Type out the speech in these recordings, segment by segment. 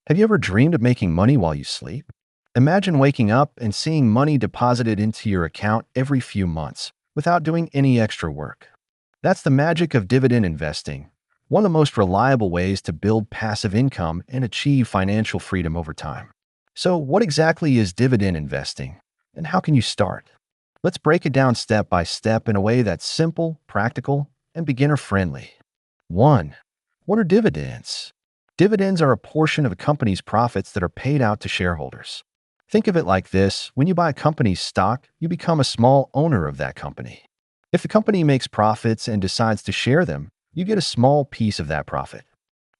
Have you ever dreamed of making money while you sleep? Imagine waking up and seeing money deposited into your account every few months without doing any extra work. That's the magic of dividend investing, one of the most reliable ways to build passive income and achieve financial freedom over time. So, what exactly is dividend investing, and how can you start? Let's break it down step by step in a way that's simple, practical, and beginner friendly. 1. What are dividends? Dividends are a portion of a company's profits that are paid out to shareholders. Think of it like this: when you buy a company's stock, you become a small owner of that company. If the company makes profits and decides to share them, you get a small piece of that profit.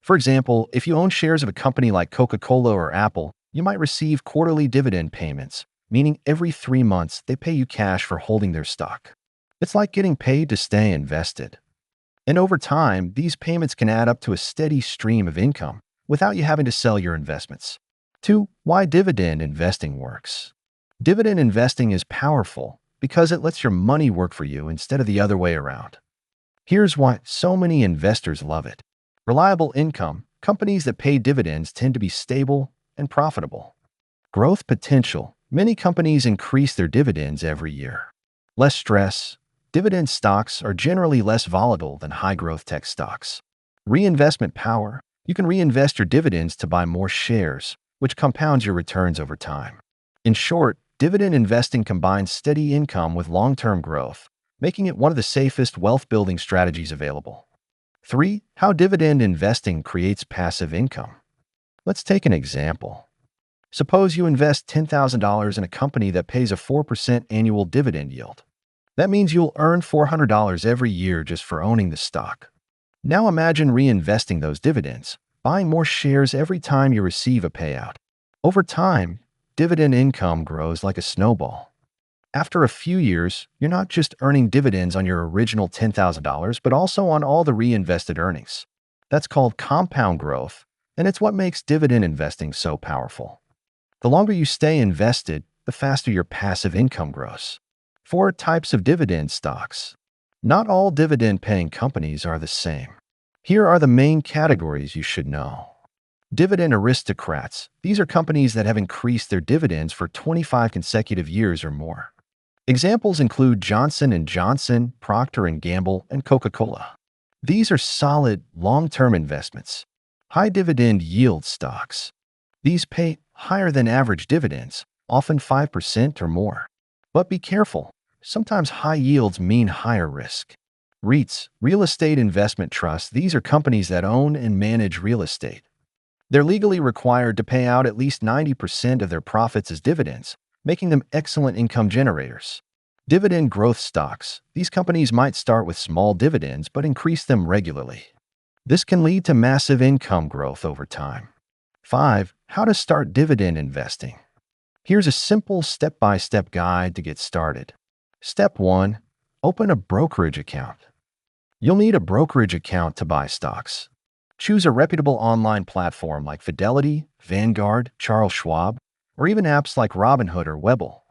For example, if you own shares of a company like Coca-Cola or Apple, you might receive quarterly dividend payments, meaning every 3 months they pay you cash for holding their stock. It's like getting paid to stay invested. And over time, these payments can add up to a steady stream of income without you having to sell your investments. 2. Why dividend investing works. Dividend investing is powerful because it lets your money work for you instead of the other way around. Here's why so many investors love it. Reliable income. Companies that pay dividends tend to be stable and profitable. Growth potential. Many companies increase their dividends every year. Less stress. Dividend stocks are generally less volatile than high-growth tech stocks. Reinvestment power. You can reinvest your dividends to buy more shares, which compounds your returns over time. In short, dividend investing combines steady income with long-term growth, making it one of the safest wealth-building strategies available. 3. How dividend investing creates passive income. Let's take an example. Suppose you invest $10,000 in a company that pays a 4% annual dividend yield. That means you'll earn $400 every year just for owning the stock. Now imagine reinvesting those dividends, buying more shares every time you receive a payout. Over time, dividend income grows like a snowball. After a few years, you're not just earning dividends on your original $10,000, but also on all the reinvested earnings. That's called compound growth, and it's what makes dividend investing so powerful. The longer you stay invested, the faster your passive income grows. 4 types of dividend stocks. Not all dividend-paying companies are the same. Here are the main categories you should know. Dividend aristocrats. These are companies that have increased their dividends for 25 consecutive years or more. Examples include Johnson & Johnson, Procter & Gamble, and Coca-Cola. These are solid, long-term investments. High dividend yield stocks. These pay higher than average dividends, often 5% or more. But be careful. Sometimes high yields mean higher risk. REITs, real estate investment trusts. These are companies that own and manage real estate. They're legally required to pay out at least 90% of their profits as dividends, making them excellent income generators. Dividend growth stocks. These companies might start with small dividends but increase them regularly. This can lead to massive income growth over time. 5. How to start dividend investing. Here's a simple step-by-step guide to get started. Step 1. Open a brokerage account. You'll need a brokerage account to buy stocks. Choose a reputable online platform like Fidelity, Vanguard, Charles Schwab, or even apps like Robinhood or Webull.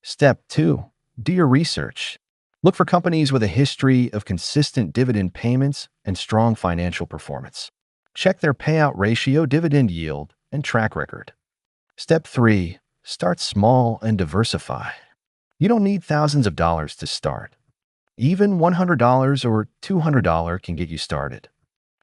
Step 2. Do your research. Look for companies with a history of consistent dividend payments and strong financial performance. Check their payout ratio, dividend yield, and track record. Step 3. Start small and diversify. You don't need thousands of dollars to start. Even $100 or $200 can get you started.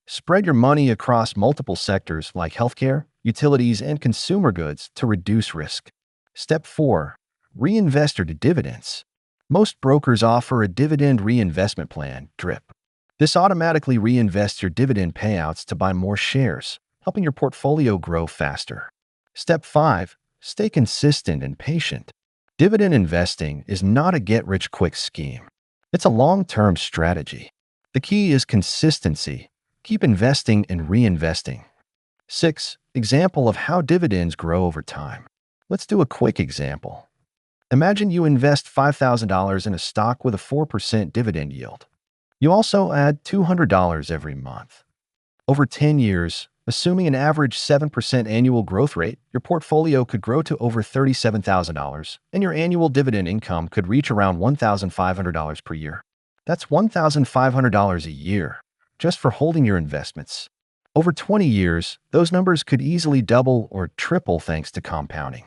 Spread your money across multiple sectors like healthcare, utilities, and consumer goods to reduce risk. Step 4. Reinvest your dividends. Most brokers offer a dividend reinvestment plan, DRIP. This automatically reinvests your dividend payouts to buy more shares, helping your portfolio grow faster. Step 5. Stay consistent and patient. Dividend investing is not a get-rich-quick scheme. It's a long-term strategy. The key is consistency. Keep investing and reinvesting. 6. Example of how dividends grow over time. Let's do a quick example. Imagine you invest $5,000 in a stock with a 4% dividend yield. You also add $200 every month. Over 10 years, assuming an average 7% annual growth rate, your portfolio could grow to over $37,000, and your annual dividend income could reach around $1,500 per year. That's $1,500 a year, just for holding your investments. Over 20 years, those numbers could easily double or triple thanks to compounding.